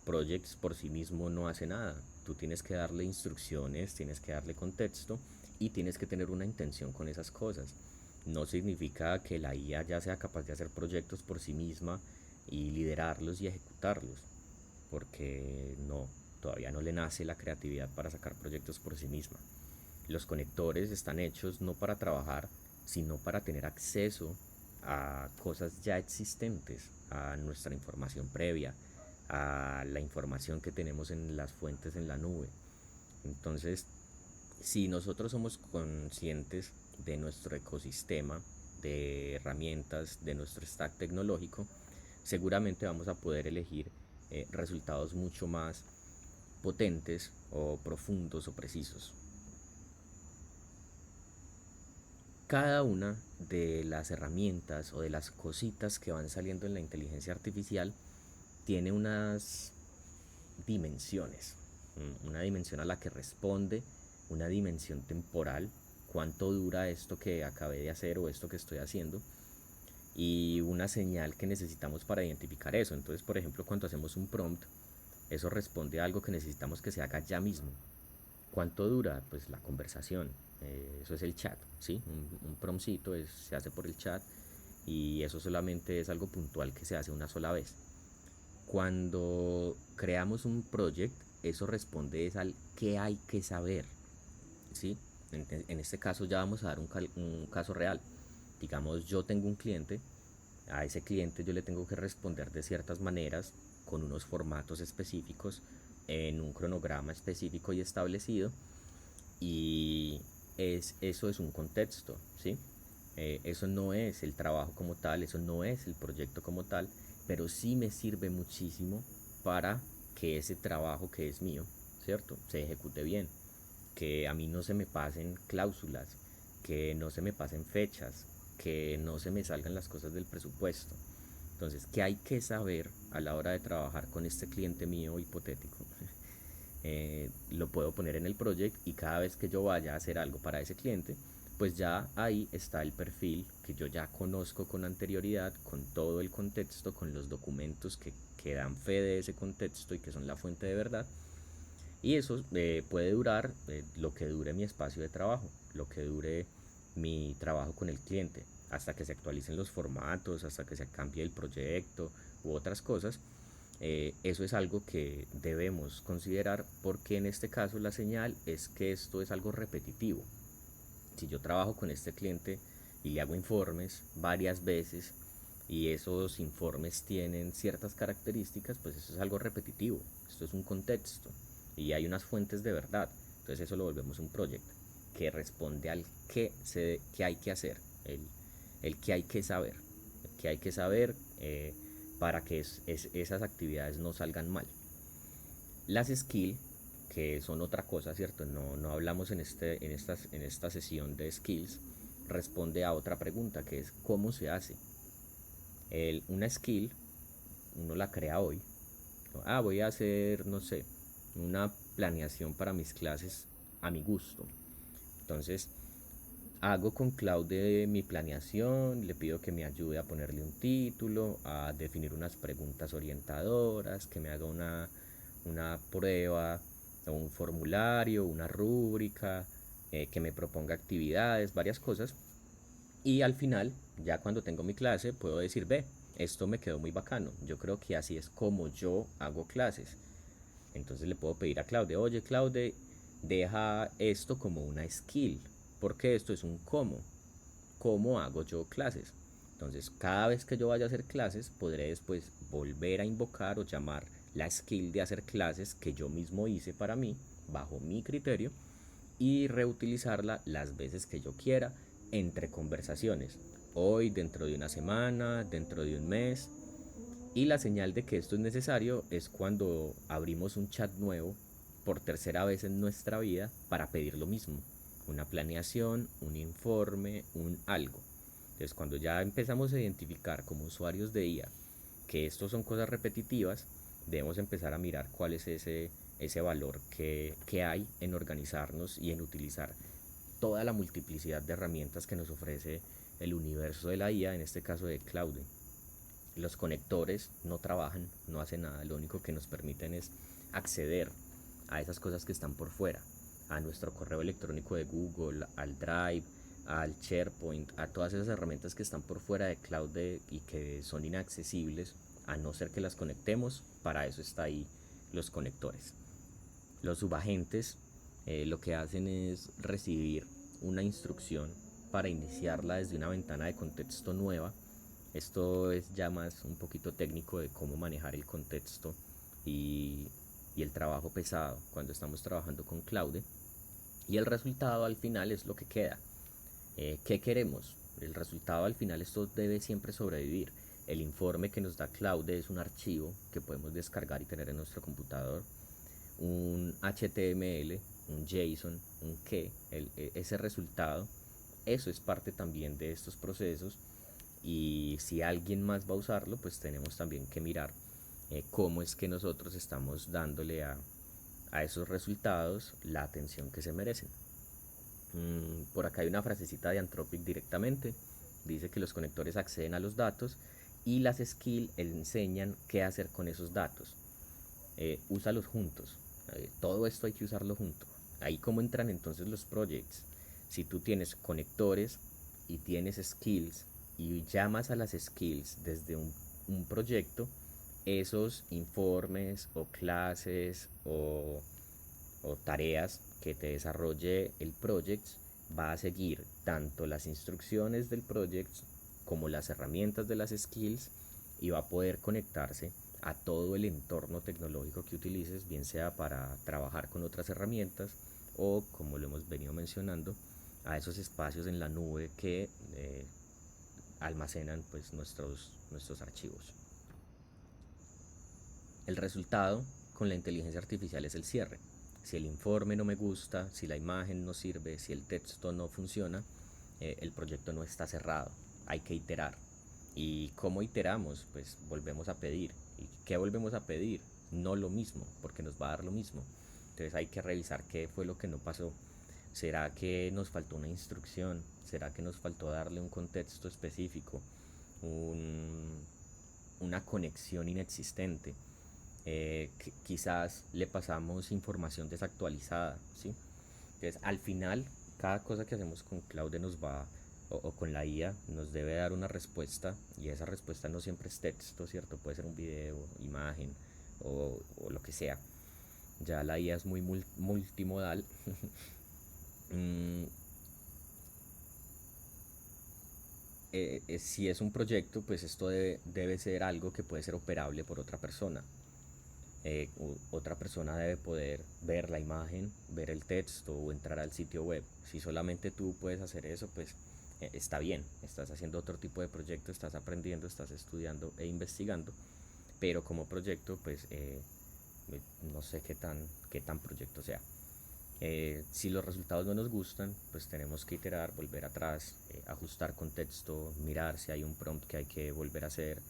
A: Projects por sí mismo no hace nada. Tú tienes que darle instrucciones, tienes que darle contexto y tienes que tener una intención con esas cosas. No significa que la IA ya sea capaz de hacer proyectos por sí misma y liderarlos y ejecutarlos, porque no, todavía no le nace la creatividad para sacar proyectos por sí misma. Los conectores están hechos no para trabajar, sino para tener acceso a cosas ya existentes, a nuestra información previa, a la información que tenemos en las fuentes en la nube. Entonces, si nosotros somos conscientes de nuestro ecosistema de herramientas, de nuestro stack tecnológico, seguramente vamos a poder elegir resultados mucho más potentes o profundos o precisos. Cada una de las herramientas o de las cositas que van saliendo en la inteligencia artificial tiene unas dimensiones, una dimensión a la que responde, una dimensión temporal, cuánto dura esto que acabé de hacer o esto que estoy haciendo, y una señal que necesitamos para identificar eso. Entonces, por ejemplo, cuando hacemos un prompt, eso responde a algo que necesitamos que se haga ya mismo. ¿Cuánto dura? Pues la conversación. Eso es el chat, ¿sí? Un promptcito se hace por el chat y eso solamente es algo puntual que se hace una sola vez. Cuando creamos un project, eso responde es al qué hay que saber, ¿sí? En este caso ya vamos a dar un caso real. Digamos, yo tengo un cliente, a ese cliente yo le tengo que responder de ciertas maneras, con unos formatos específicos, en un cronograma específico y establecido, y eso es un contexto, ¿sí? Eso no es el trabajo como tal, eso no es el proyecto como tal, pero sí me sirve muchísimo para que ese trabajo que es mío, ¿cierto? Se ejecute bien, que a mí no se me pasen cláusulas, que no se me pasen fechas, que no se me salgan las cosas del presupuesto. Entonces, ¿qué hay que saber a la hora de trabajar con este cliente mío hipotético? Lo puedo poner en el project y cada vez que yo vaya a hacer algo para ese cliente, pues ya ahí está el perfil que yo ya conozco con anterioridad, con todo el contexto, con los documentos que dan fe de ese contexto y que son la fuente de verdad. Y eso puede durar lo que dure mi espacio de trabajo, lo que dure mi trabajo con el cliente, hasta que se actualicen los formatos, hasta que se cambie el proyecto u otras cosas. Eso es algo que debemos considerar porque en este caso la señal es que esto es algo repetitivo. Si yo trabajo con este cliente y le hago informes varias veces y esos informes tienen ciertas características, pues eso es algo repetitivo. Esto es un contexto y hay unas fuentes de verdad. Entonces eso lo volvemos un project que responde al que hay que hacer, el que hay que saber, el que hay que saber para que esas actividades no salgan mal. Las skills, que son otra cosa, ¿cierto? No hablamos en esta sesión de skills, responde a otra pregunta que es ¿cómo se hace? Una skill, uno la crea hoy. Voy a hacer, no sé, una planeación para mis clases a mi gusto. Entonces, hago con Claude mi planeación, le pido que me ayude a ponerle un título, a definir unas preguntas orientadoras, que me haga una prueba o un formulario, una rúbrica, que me proponga actividades, varias cosas. Y al final, ya cuando tengo mi clase, puedo decir, ve, esto me quedó muy bacano. Yo creo que así es como yo hago clases. Entonces le puedo pedir a Claude, oye Claude, deja esto como una skill, porque esto es un cómo hago yo clases. Entonces cada vez que yo vaya a hacer clases, podré después volver a invocar o llamar la skill de hacer clases que yo mismo hice para mí, bajo mi criterio, y reutilizarla las veces que yo quiera entre conversaciones. Hoy, dentro de una semana, dentro de un mes. Y la señal de que esto es necesario es cuando abrimos un chat nuevo por tercera vez en nuestra vida para pedir lo mismo. Una planeación, un informe, un algo. Entonces cuando ya empezamos a identificar como usuarios de IA que estos son cosas repetitivas, debemos empezar a mirar cuál es ese valor que hay en organizarnos y en utilizar toda la multiplicidad de herramientas que nos ofrece el universo de la IA, en este caso de Claude. Los conectores no trabajan, no hacen nada, lo único que nos permiten es acceder a esas cosas que están por fuera, a nuestro correo electrónico de Google, al Drive, al SharePoint, a todas esas herramientas que están por fuera de Cloud y que son inaccesibles a no ser que las conectemos. Para eso está ahí los conectores. Los subagentes lo que hacen es recibir una instrucción para iniciarla desde una ventana de contexto nueva. Esto es ya más un poquito técnico de cómo manejar el contexto y, y el trabajo pesado cuando estamos trabajando con Claude. Y el resultado al final es lo que queda. ¿Qué queremos? El resultado al final, esto debe siempre sobrevivir. El informe que nos da Claude es un archivo que podemos descargar y tener en nuestro computador. Un HTML, un JSON, un qué, ese resultado, eso es parte también de estos procesos. Y si alguien más va a usarlo, pues tenemos también que mirar cómo es que nosotros estamos dándole a esos resultados la atención que se merecen. Por acá hay una frasecita de Anthropic directamente. Dice que los conectores acceden a los datos y las skills enseñan qué hacer con esos datos. Úsalos juntos. Todo esto hay que usarlo junto. Ahí cómo entran entonces los projects. Si tú tienes conectores y tienes skills y llamas a las skills desde un proyecto, esos informes o clases o tareas que te desarrolle el project va a seguir tanto las instrucciones del project como las herramientas de las skills y va a poder conectarse a todo el entorno tecnológico que utilices, bien sea para trabajar con otras herramientas o, como lo hemos venido mencionando, a esos espacios en la nube que almacenan pues nuestros archivos. El resultado con la inteligencia artificial es el cierre. Si el informe no me gusta, si la imagen no sirve, si el texto no funciona, el proyecto no está cerrado. Hay que iterar. ¿Y cómo iteramos? Pues volvemos a pedir. ¿Y qué volvemos a pedir? No lo mismo, porque nos va a dar lo mismo. Entonces hay que revisar qué fue lo que no pasó. ¿Será que nos faltó una instrucción? ¿Será que nos faltó darle un contexto específico? Una conexión inexistente. Quizás le pasamos información desactualizada, ¿sí? Entonces, al final, cada cosa que hacemos con Claude nos va, o con la IA, nos debe dar una respuesta, y esa respuesta no siempre es texto, ¿cierto? Puede ser un video, imagen, o lo que sea. Ya la IA es muy multimodal. mm, si es un proyecto, pues esto debe ser algo que puede ser operable por otra persona. Otra persona debe poder ver la imagen, ver el texto o entrar al sitio web. Si solamente tú puedes hacer eso, pues está bien, estás haciendo otro tipo de proyecto, estás aprendiendo, estás estudiando e investigando, pero como proyecto, pues no sé qué tan proyecto sea. Si los resultados no nos gustan, pues tenemos que iterar, volver atrás, ajustar contexto, mirar si hay un prompt que hay que volver a hacer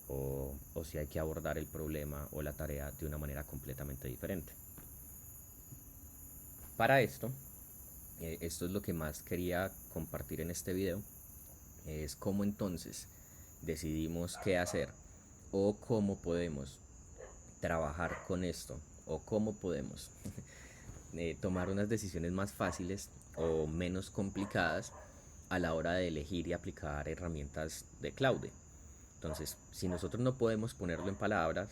A: o si hay que abordar el problema o la tarea de una manera completamente diferente. Para esto, esto es lo que más quería compartir en este video, es cómo entonces decidimos qué hacer o cómo podemos trabajar con esto o cómo podemos tomar unas decisiones más fáciles o menos complicadas a la hora de elegir y aplicar herramientas de Claude. Entonces, si nosotros no podemos ponerlo en palabras,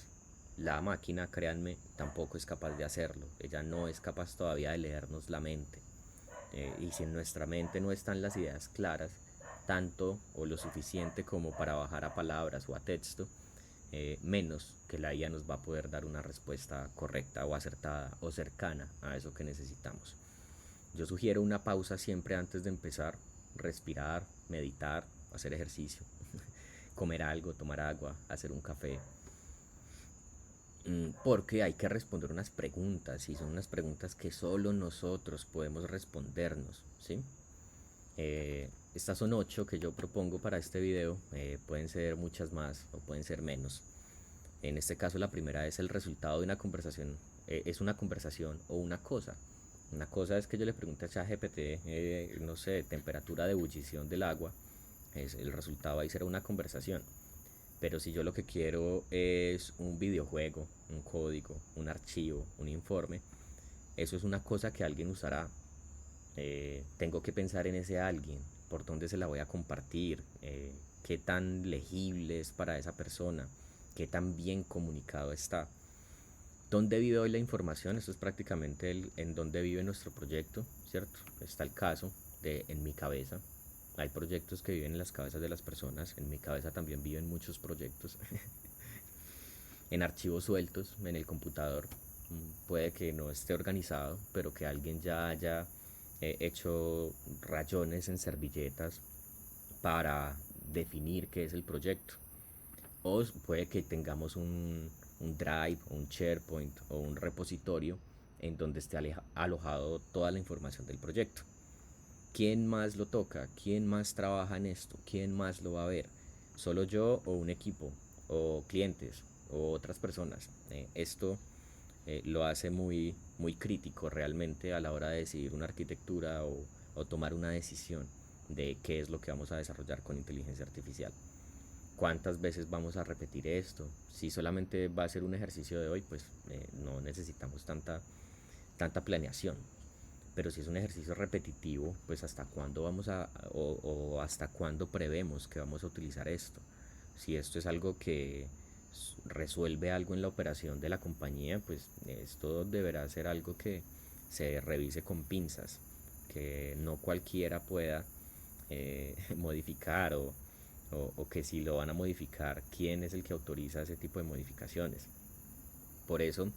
A: la máquina, créanme, tampoco es capaz de hacerlo. Ella no es capaz todavía de leernos la mente. Y si en nuestra mente no están las ideas claras, tanto o lo suficiente como para bajar a palabras o a texto, menos que la IA nos va a poder dar una respuesta correcta o acertada o cercana a eso que necesitamos. Yo sugiero una pausa siempre antes de empezar, respirar, meditar, hacer ejercicio, comer algo, tomar agua, hacer un café, porque hay que responder unas preguntas y son unas preguntas que solo nosotros podemos respondernos, ¿sí? Estas son 8 que yo propongo para este video, pueden ser muchas más o pueden ser menos. En este caso la primera es el resultado de una conversación, es una conversación o una cosa. Una cosa es que yo le pregunte a ChatGPT, no sé, temperatura de ebullición del agua, el resultado ahí será una conversación. Pero si yo lo que quiero es un videojuego, un código, un archivo, un informe, eso es una cosa que alguien usará. Tengo que pensar en ese alguien, por dónde se la voy a compartir, qué tan legible es para esa persona, qué tan bien comunicado está. ¿Dónde vive hoy la información? Esto es prácticamente en dónde vive nuestro proyecto, ¿cierto? Está el caso de en mi cabeza. Hay proyectos que viven en las cabezas de las personas, en mi cabeza también viven muchos proyectos. En archivos sueltos, en el computador. Puede que no esté organizado, pero que alguien ya haya hecho rayones en servilletas para definir qué es el proyecto. O puede que tengamos un Drive, un SharePoint o un repositorio en donde esté alojado toda la información del proyecto. ¿Quién más lo toca? ¿Quién más trabaja en esto? ¿Quién más lo va a ver? ¿Solo yo o un equipo? ¿O clientes? ¿O otras personas? Esto lo hace muy crítico realmente a la hora de decidir una arquitectura o tomar una decisión. de qué es lo que vamos a desarrollar con inteligencia artificial. ¿Cuántas veces vamos a repetir esto? Si solamente va a ser un ejercicio de hoy, pues no necesitamos tanta planeación. Pero si es un ejercicio repetitivo, pues hasta cuándo vamos o hasta cuándo prevemos que vamos a utilizar esto. Si esto es algo que resuelve algo en la operación de la compañía, pues esto deberá ser algo que se revise con pinzas, que no cualquiera pueda modificar o que si lo van a modificar, quién es el que autoriza ese tipo de modificaciones. Por eso,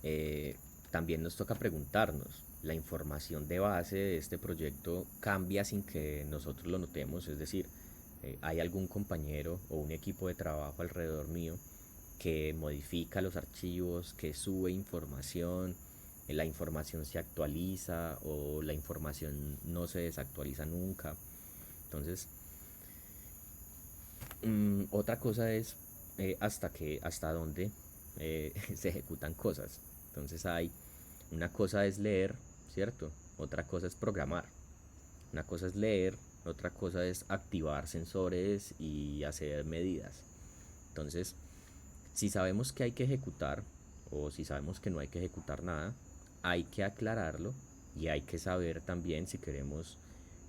A: eh, también nos toca preguntarnos, ¿la información de base de este proyecto cambia sin que nosotros lo notemos? Es decir, ¿hay algún compañero o un equipo de trabajo alrededor mío que modifica los archivos, que sube información, la información se actualiza o la información no se desactualiza nunca? Entonces, otra cosa es hasta dónde se ejecutan cosas. Entonces una cosa es leer, ¿cierto? Otra cosa es programar. Una cosa es leer, otra cosa es activar sensores y hacer medidas. Entonces, si sabemos que hay que ejecutar o si sabemos que no hay que ejecutar nada, hay que aclararlo y hay que saber también si queremos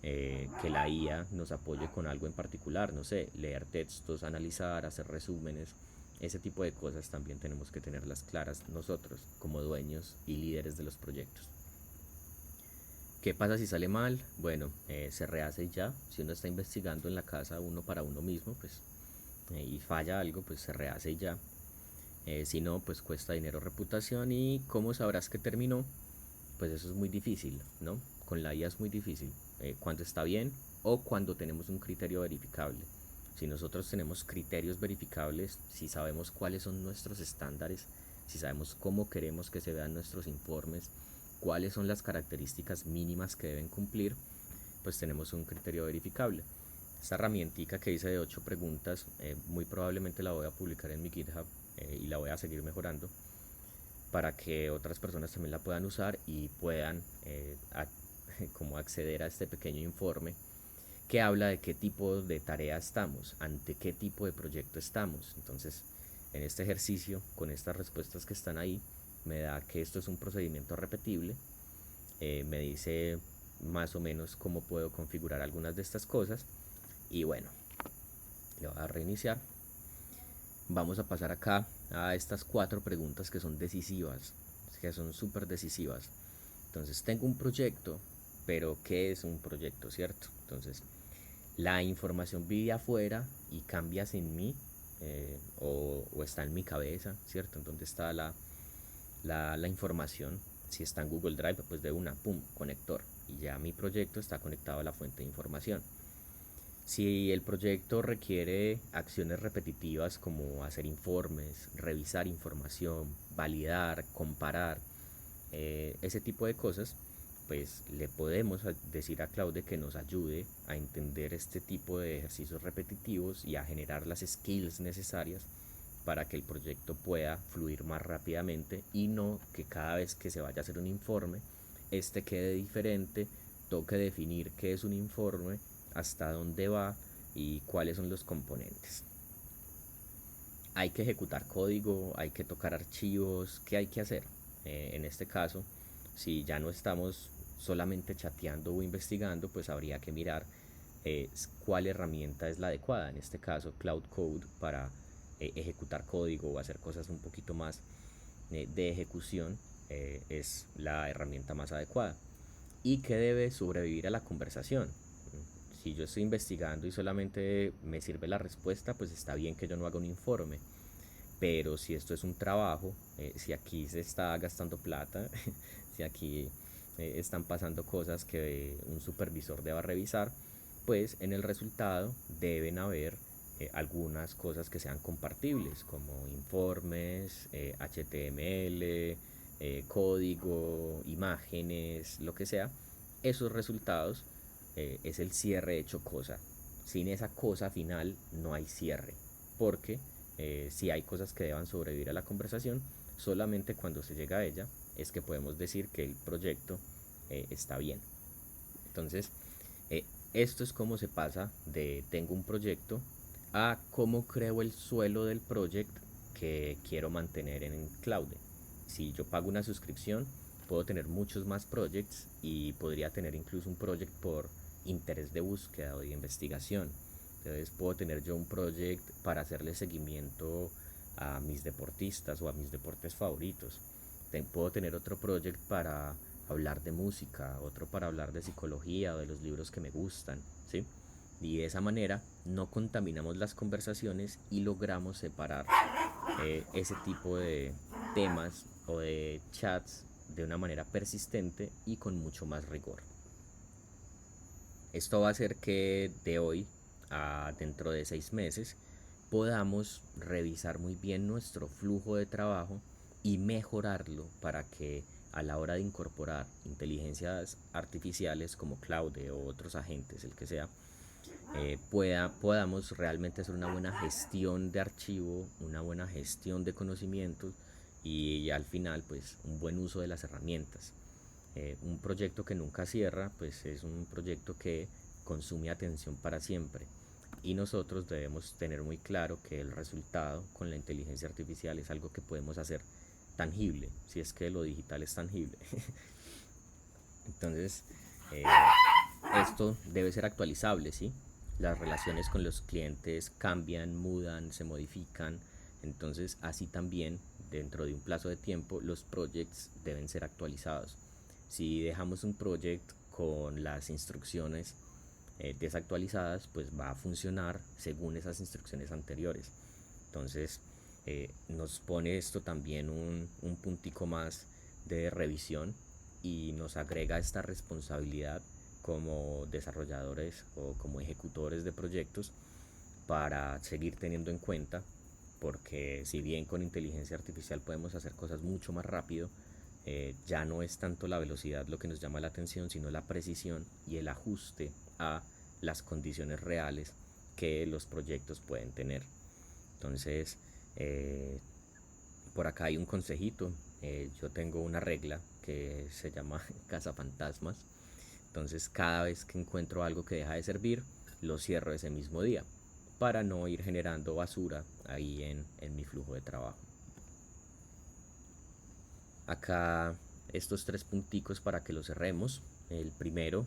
A: que la IA nos apoye con algo en particular, no sé, leer textos, analizar, hacer resúmenes, ese tipo de cosas también tenemos que tenerlas claras nosotros como dueños y líderes de los proyectos. ¿Qué pasa si sale mal? Bueno, se rehace ya. Si uno está investigando en la casa uno para uno mismo, pues y falla algo, pues se rehace ya. Si no, pues cuesta dinero, reputación. Y cómo sabrás que terminó, pues eso es muy difícil, ¿no? Con la IA es muy difícil. Cuando está bien o cuando tenemos un criterio verificable. Si nosotros tenemos criterios verificables, si sabemos cuáles son nuestros estándares, si sabemos cómo queremos que se vean nuestros informes, cuáles son las características mínimas que deben cumplir, pues tenemos un criterio verificable. Esta herramientica que hice de 8 preguntas, muy probablemente la voy a publicar en mi GitHub y la voy a seguir mejorando para que otras personas también la puedan usar y puedan como acceder a este pequeño informe que habla de qué tipo de tarea estamos, ante qué tipo de proyecto estamos. Entonces, en este ejercicio, con estas respuestas que están ahí, me da que esto es un procedimiento repetible, me dice más o menos cómo puedo configurar algunas de estas cosas y bueno, le voy a reiniciar. Vamos a pasar acá a estas 4 preguntas que son decisivas, que son súper decisivas. Entonces, tengo un proyecto, pero ¿qué es un proyecto, cierto? Entonces, la información vive afuera y cambia sin mí, o está en mi cabeza, ¿cierto? En dónde está la información. Si está en Google Drive, pues de una, pum, conector. Y ya mi proyecto está conectado a la fuente de información. Si el proyecto requiere acciones repetitivas como hacer informes, revisar información, validar, comparar, ese tipo de cosas, pues le podemos decir a Claude que nos ayude a entender este tipo de ejercicios repetitivos y a generar las skills necesarias para que el proyecto pueda fluir más rápidamente y no que cada vez que se vaya a hacer un informe, este quede diferente, toque definir qué es un informe, hasta dónde va y cuáles son los componentes. Hay que ejecutar código, hay que tocar archivos, ¿qué hay que hacer? En este caso, si ya no estamos solamente chateando o investigando, pues habría que mirar cuál herramienta es la adecuada. En este caso, Cloud Code para ejecutar código o hacer cosas un poquito más de ejecución es la herramienta más adecuada y que debe sobrevivir a la conversación. Si yo estoy investigando y solamente me sirve la respuesta, pues está bien que yo no haga un informe. Pero si esto es un trabajo, si aquí se está gastando plata, si aquí están pasando cosas que un supervisor deba revisar, pues en el resultado deben haber algunas cosas que sean compartibles, como informes, HTML, código, imágenes, lo que sea. Esos resultados es el cierre hecho cosa. Sin esa cosa final no hay cierre, porque si hay cosas que deban sobrevivir a la conversación, solamente cuando se llega a ella es que podemos decir que el proyecto está bien. Entonces, esto es como se pasa de tengo un proyecto a cómo creo el suelo del proyecto que quiero mantener en Claude. Si yo pago una suscripción, puedo tener muchos más projects y podría tener incluso un project por interés de búsqueda o de investigación. Entonces puedo tener yo un project para hacerle seguimiento a mis deportistas o a mis deportes favoritos. Puedo tener otro project para hablar de música, otro para hablar de psicología o de los libros que me gustan, ¿sí? Y de esa manera no contaminamos las conversaciones y logramos separar ese tipo de temas o de chats de una manera persistente y con mucho más rigor. Esto va a hacer que de hoy a dentro de 6 meses podamos revisar muy bien nuestro flujo de trabajo y mejorarlo para que a la hora de incorporar inteligencias artificiales como Claude o otros agentes, el que sea, podamos realmente hacer una buena gestión de archivo, una buena gestión de conocimientos y al final pues un buen uso de las herramientas. Un proyecto que nunca cierra pues es un proyecto que consume atención para siempre y nosotros debemos tener muy claro que el resultado con la inteligencia artificial es algo que podemos hacer tangible, si es que lo digital es tangible. Entonces, eh, esto debe ser actualizable, ¿sí? Las relaciones con los clientes cambian, mudan, se modifican. Entonces, así también, dentro de un plazo de tiempo, los projects deben ser actualizados. Si dejamos un project con las instrucciones desactualizadas, pues va a funcionar según esas instrucciones anteriores. Entonces, nos pone esto también un puntico más de revisión y nos agrega esta responsabilidad como desarrolladores o como ejecutores de proyectos para seguir teniendo en cuenta, porque si bien con inteligencia artificial podemos hacer cosas mucho más rápido, ya no es tanto la velocidad lo que nos llama la atención, sino la precisión y el ajuste a las condiciones reales que los proyectos pueden tener. Entonces, por acá hay un consejito. Yo tengo una regla que se llama cazafantasmas. Entonces, cada vez que encuentro algo que deja de servir, lo cierro ese mismo día para no ir generando basura ahí en mi flujo de trabajo. Acá estos 3 punticos para que lo cerremos. El primero,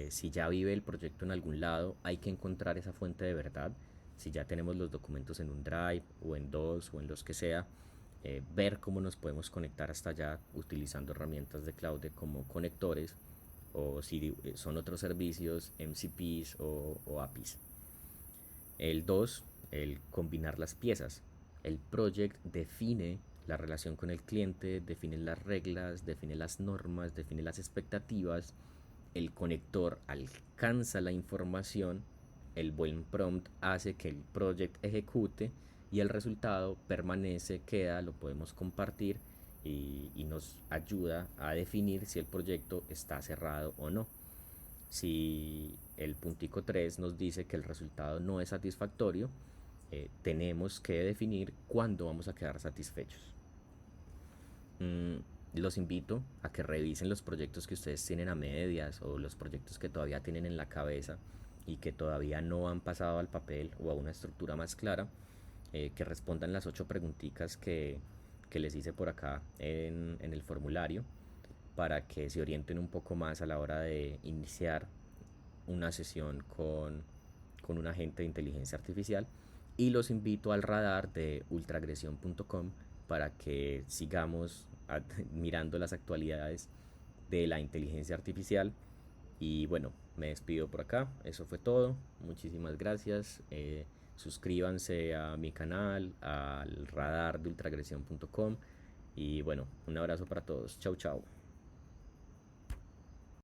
A: si ya vive el proyecto en algún lado, hay que encontrar esa fuente de verdad. Si ya tenemos los documentos en un Drive o en dos o en los que sea, ver cómo nos podemos conectar hasta allá utilizando herramientas de cloud como conectores o si son otros servicios, MCPs o APIs. El 2, el combinar las piezas. El project define la relación con el cliente, define las reglas, define las normas, define las expectativas. El conector alcanza la información, el buen prompt hace que el project ejecute y el resultado permanece, queda, lo podemos compartir y nos ayuda a definir si el proyecto está cerrado o no. Si el puntico 3 nos dice que el resultado no es satisfactorio, tenemos que definir cuándo vamos a quedar satisfechos. Los invito a que revisen los proyectos que ustedes tienen a medias o los proyectos que todavía tienen en la cabeza y que todavía no han pasado al papel o a una estructura más clara, que respondan las 8 preguntitas que les hice por acá en el formulario para que se orienten un poco más a la hora de iniciar una sesión con un agente de inteligencia artificial y los invito al radar de ultragresión.com para que sigamos mirando las actualidades de la inteligencia artificial. Y bueno, me despido por acá. Eso fue todo. Muchísimas gracias. Suscríbanse a mi canal, al radar de ultragresión.com. Y bueno, un abrazo para todos. Chau, chau.